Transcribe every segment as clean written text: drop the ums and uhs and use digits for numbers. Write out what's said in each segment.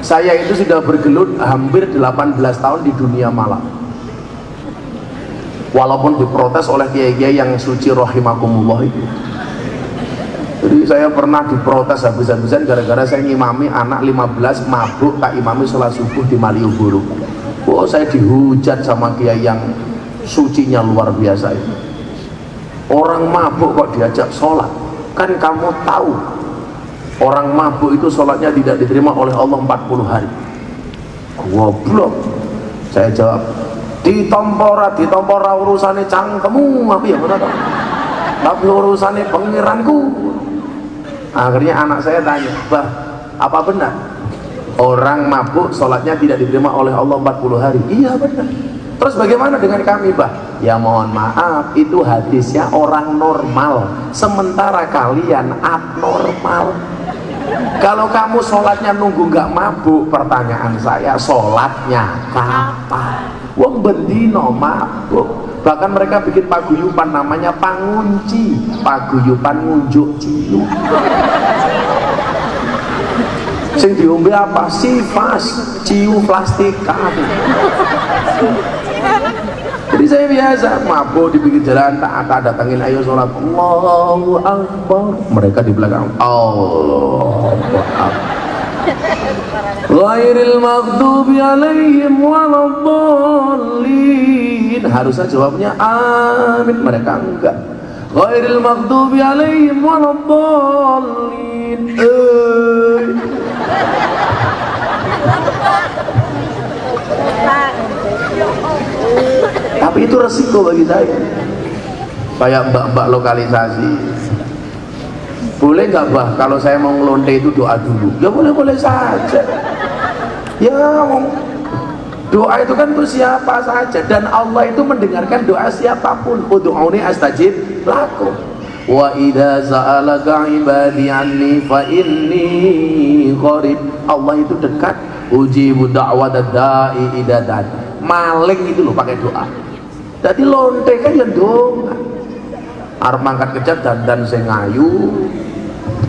Saya itu sudah bergelut hampir 18 tahun di dunia malam, walaupun diprotes oleh kiai-kiai yang suci rahimakumullah itu. Jadi saya pernah diprotes habis-habisan gara-gara saya ngimami anak 15 mabuk tak imami sholat subuh di Malioboro. Oh, saya dihujat sama kiai yang sucinya luar biasa itu. Orang mabuk kok diajak sholat? Kan kamu tahu orang mabuk itu sholatnya tidak diterima oleh Allah 40 hari. Goblok. Saya jawab, ditompora urusannya cangkemu, apa ya mana tahu, tapi urusannya pengiranku. Akhirnya anak saya tanya, bah, apa benar orang mabuk sholatnya tidak diterima oleh Allah 40 hari? Iya benar. Terus bagaimana dengan kami, bah? Ya mohon maaf, itu hadisnya orang normal, sementara kalian abnormal. Kalau kamu sholatnya nunggu nggak mabuk, pertanyaan saya, sholatnya kapan? Wong bendino mabuk. Bahkan mereka bikin paguyuban namanya pangunci, paguyuban ngunjuk ciu. Sing diombe apa? Sifas, ciu plastik kabeh. Jadi saya biasa mabuk di pinggir jalan, tak datangin ayo sholat, Allahu Akbar, mereka di belakang Allahu Akbar, ghairil maghdubi alaihim waladdallin. Harusnya jawabnya amin, mereka enggak. Ghairil maghdubi alaihim waladdallin. Tapi itu resiko bagi saya. Kayak mbak-mbak lokalisasi, boleh nggak bah kalau saya mau ngelonte itu doa dulu? Ya boleh-boleh saja. Ya doa itu kan untuk siapa saja, dan Allah itu mendengarkan doa siapapun. Ud'uni astajib lakum. Wa idza sa'alaka ibadi anni fa inni qarib. Allah itu dekat. Ujibu da'watad da'i idza da'a. Maling itu loh pakai doa. Jadi lonte kan ya doa. Arep mangkat kejat dandan sing ayu,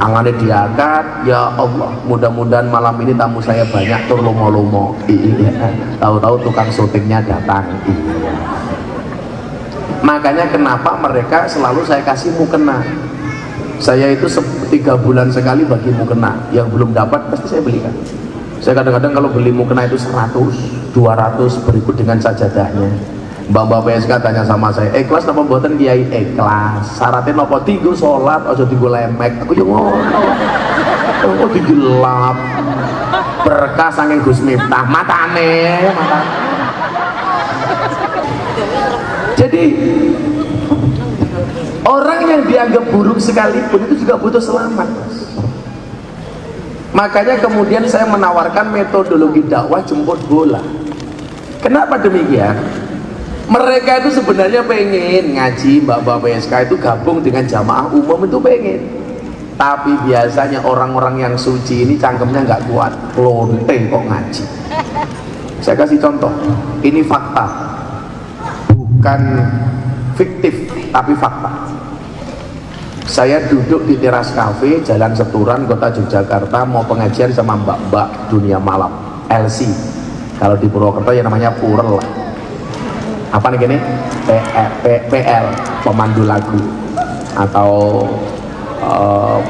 angane diangkat, ya Allah, mudah-mudahan malam ini tamu saya banyak tur lomo-lomo. Iya. Tahu-tahu tukang syutingnya datang. Iya. Makanya kenapa mereka selalu saya kasih mukena. Saya itu 3 bulan sekali bagi mukena. Yang belum dapat pasti saya belikan. Saya kadang-kadang kalau beli mukena itu 100, 200 berikut dengan sajadahnya. Mbak-mbak PSK tanya sama saya, ikhlas napa mboten Kiai? Ikhlas. Syaratnya napa? Tinggu sholat, aja tinggu lemek. Aku yo ngono. Oh digelap. Berkah saking Gus Miftah, matane. Jadi orang yang dianggap buruk sekalipun itu juga butuh selamat. Makanya kemudian saya menawarkan metodologi dakwah jemput bola. Kenapa demikian? Mereka itu sebenarnya pengen ngaji, mbak-mbak PSK itu gabung dengan jamaah umum itu pengen. Tapi biasanya orang-orang yang suci ini cangkemnya nggak kuat, lonte kok ngaji. Saya kasih contoh, ini fakta, bukan fiktif, tapi fakta. Saya duduk di teras kafe Jalan Seturan, Kota Yogyakarta, mau pengajian sama mbak-mbak dunia malam, LC. Kalau di Purwokerto ya namanya Purel lah. Apa nih gini? PL, pemandu lagu, atau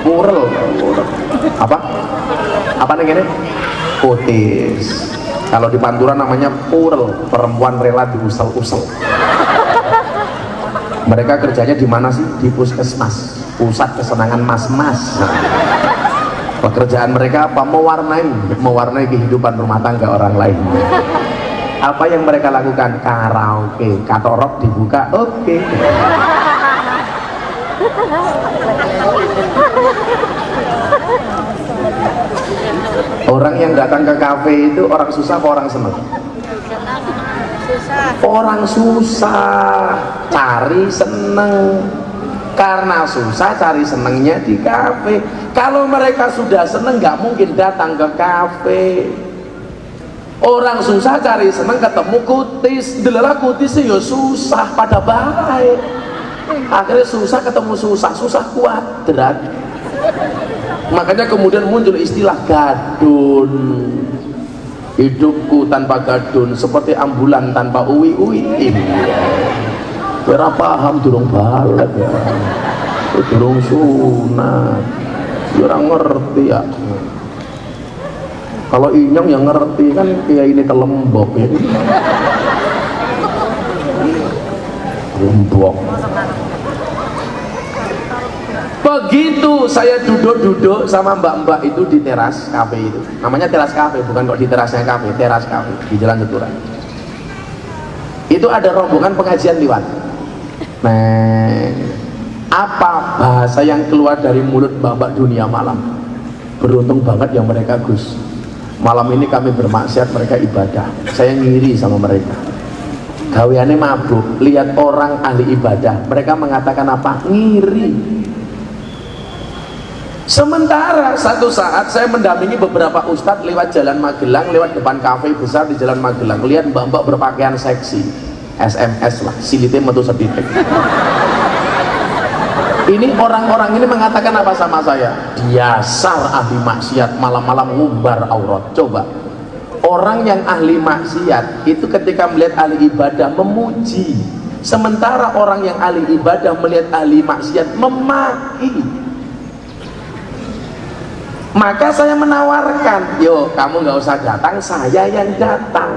Purel. Apa nih gini? Potis. Kalau di Pantura namanya Purel, perempuan rela diusel-usel. Mereka kerjanya di mana sih? Di puskesmas, pusat kesenangan mas-mas. Pekerjaan mereka apa? Mewarnai kehidupan rumah tangga orang lain. Apa yang mereka lakukan? Karaoke, katorok dibuka, oke. Orang yang datang ke kafe itu orang susah apa orang senang? Orang susah cari seneng. Karena susah cari senengnya di kafe. Kalau mereka sudah seneng nggak mungkin datang ke kafe. Orang susah cari seneng ketemu kutis, delala kutis ya susah pada baik. Akhirnya susah ketemu susah, susah kuadrat. Makanya kemudian muncul istilah gadun. Hidupku tanpa gadun seperti ambulan tanpa uwi-uwi. Ora paham durung balik ya. Durung sunat. Ora ngerti ya. Kalau inyong yang ngerti kan kayak ini ke Lombok ya. Lombok. Begitu saya duduk-duduk sama mbak-mbak itu di teras kafe itu, namanya teras kafe, bukan kok di terasnya kafe, teras kafe di Jalan Keturan. Itu ada rombongan pengajian lewat. Nah, apa bahasa yang keluar dari mulut mbak-mbak dunia malam? Beruntung banget yang mereka Gus. Malam ini kami bermaksiat, mereka ibadah. Saya ngiri sama mereka. Gaweane mabuk, lihat orang ahli ibadah, mereka mengatakan apa? Ngiri. Sementara satu saat saya mendampingi beberapa ustadz lewat Jalan Magelang, lewat depan kafe besar di Jalan Magelang, lihat mbak-mbak berpakaian seksi, SMS lah, silitnya metu sedidik. Ini orang-orang ini mengatakan apa sama saya? Dasar ahli maksiat, malam-malam ngumbar aurat. Coba, orang yang ahli maksiat itu ketika melihat ahli ibadah memuji, sementara orang yang ahli ibadah melihat ahli maksiat memaki. Maka saya menawarkan, yo kamu nggak usah datang, saya yang datang.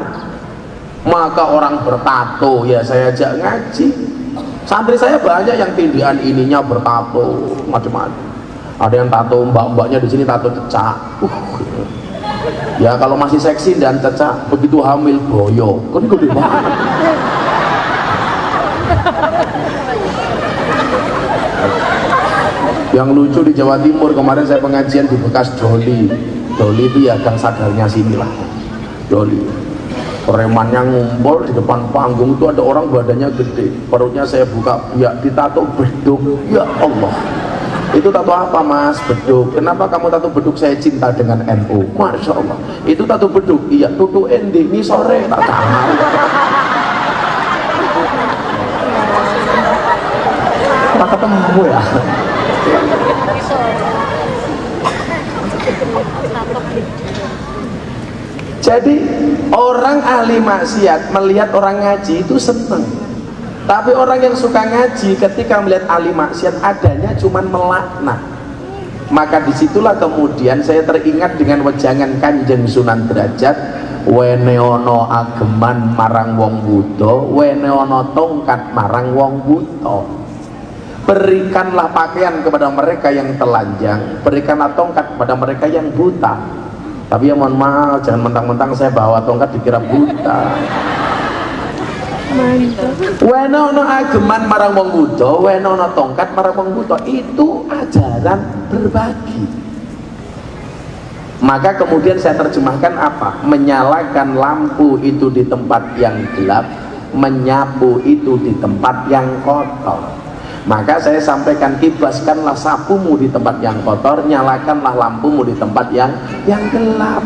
Maka orang bertato ya saya ajak ngaji. Santri saya banyak yang tindihan ininya bertato macam-macam. Ada yang tato mbak-mbaknya di sini tato cecak. Ya kalau masih seksi dan cecak, begitu hamil boyo, kan gede banget. Yang lucu di Jawa Timur kemarin saya pengajian di bekas Doli. Doli itu ya gang sadarnya sini lah. Doli. Premannya ngumpul di depan panggung itu ada orang badannya gede. Perutnya saya buka, ya ditato beduk. Ya Allah. Itu tato apa mas? Beduk. Kenapa kamu tato beduk? Saya cinta dengan NU. Masya Allah. Itu tato beduk. Iya. Tutu endi ini sore tak tahu. Tak ketemu ya. Jadi orang ahli maksiat melihat orang ngaji itu senang, tapi orang yang suka ngaji ketika melihat ahli maksiat adanya cuman melaknat. Maka disitulah kemudian saya teringat dengan wejangan Kanjeng Sunan Derajat, weneono ageman marang wong buta, weneono tongkat marang wong buta. Berikanlah pakaian kepada mereka yang telanjang, berikanlah tongkat kepada mereka yang buta. Tapi ya mohon maaf, jangan mentang-mentang saya bawa tongkat dikira buta. Wenono ageman marang wong buta, wenono tongkat marang wong buta. Itu ajaran berbagi. Maka kemudian saya terjemahkan apa? Menyalakan lampu itu di tempat yang gelap, menyapu itu di tempat yang kotor. Maka saya sampaikan, kibaskanlah sapumu di tempat yang kotor, nyalakanlah lampumu di tempat yang gelap.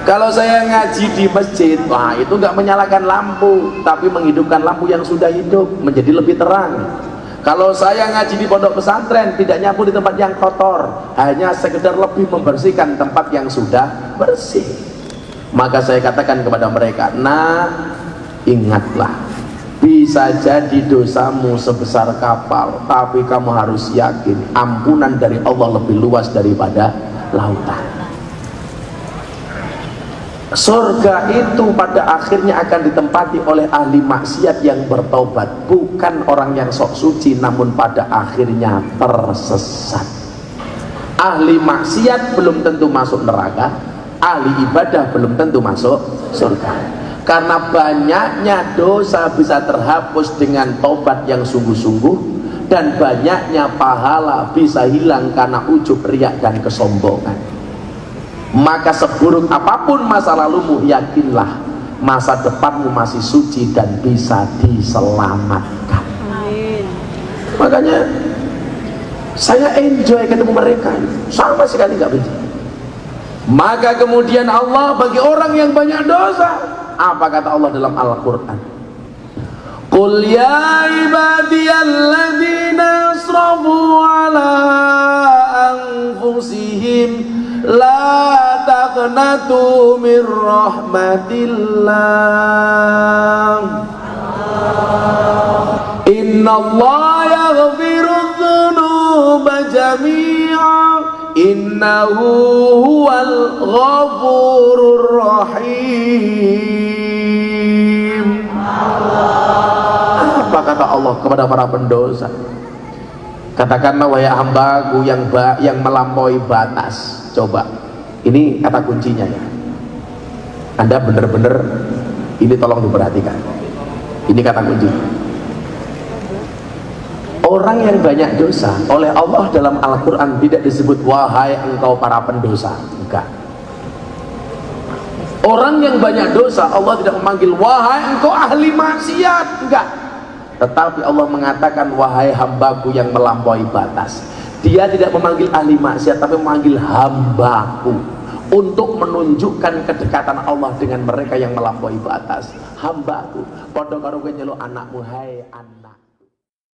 Kalau saya ngaji di masjid, wah itu nggak menyalakan lampu, tapi menghidupkan lampu yang sudah hidup menjadi lebih terang. Kalau saya ngaji di pondok pesantren, tidak nyapu di tempat yang kotor, hanya sekedar lebih membersihkan tempat yang sudah bersih. Maka saya katakan kepada mereka, nah ingatlah, bisa jadi dosamu sebesar kapal, tapi kamu harus yakin ampunan dari Allah lebih luas daripada lautan. Surga itu pada akhirnya akan ditempati oleh ahli maksiat yang bertobat, bukan orang yang sok suci namun pada akhirnya tersesat. Ahli maksiat belum tentu masuk neraka, ahli ibadah belum tentu masuk surga. Karena banyaknya dosa bisa terhapus dengan tobat yang sungguh-sungguh, dan banyaknya pahala bisa hilang karena ujub, riak dan kesombongan. Maka seburuk apapun masa lalumu, yakinlah masa depanmu masih suci dan bisa diselamatkan. Amin. Makanya saya enjoy ketemu mereka, sama sekali nggak benci. Maka kemudian Allah bagi orang yang banyak dosa, apa kata Allah dalam Al-Quran? Qul ya ibadiyalladzina asrafu ala anfusihim la taqnatu min rahmatillah. Innallaha yaghfiru dzunuba jami'a innahu huwal ghafurur rahim. Apa kata Allah kepada para pendosa? Katakanlah, wahai hambaku yang melampaui batas. Coba, ini kata kuncinya ya. Anda benar-benar ini tolong diperhatikan. Ini kata kunci. Orang yang banyak dosa oleh Allah dalam Al-Quran tidak disebut wahai engkau para pendosa. Enggak. Orang yang banyak dosa Allah tidak memanggil wahai engkau ahli maksiat. Enggak. Tetapi Allah mengatakan wahai hambaku yang melampaui batas. Dia tidak memanggil ahli maksiat, tapi memanggil hambaku, untuk menunjukkan kedekatan Allah dengan mereka yang melampaui batas. Hambaku, padha karo kowe nyeluk anakmu, hai anak.